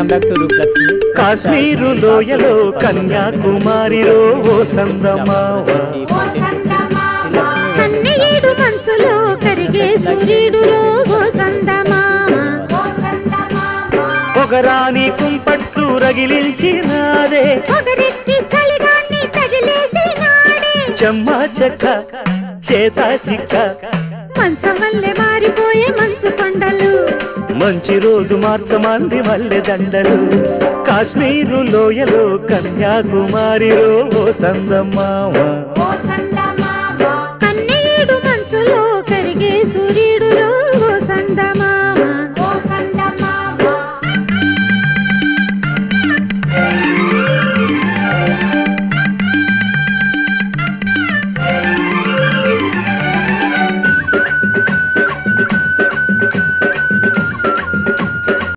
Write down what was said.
Welcome back to Rupalakshmi. Kashmir లోయలో కన్యాకుమారిలో ఓ సందమావ, కన్నయ్యేడు మంచులో కరిగే సూర్యుడులో ఓ సందమామ, పొగరాని కుంపట్లు రగిలించినాదే, పొగరెక్కి చలిగాన్ని తగిలేసినాడే, చెమ్మా చెక్క చేత చిక్క మంచం వల్లే మారిపోయే మంచు కొండలు, మంచి రోజు మార్చమంది మల్లె దండలు. కాశ్మీరు లోయలో కన్యాకుమారిలో ఓ సందమావ.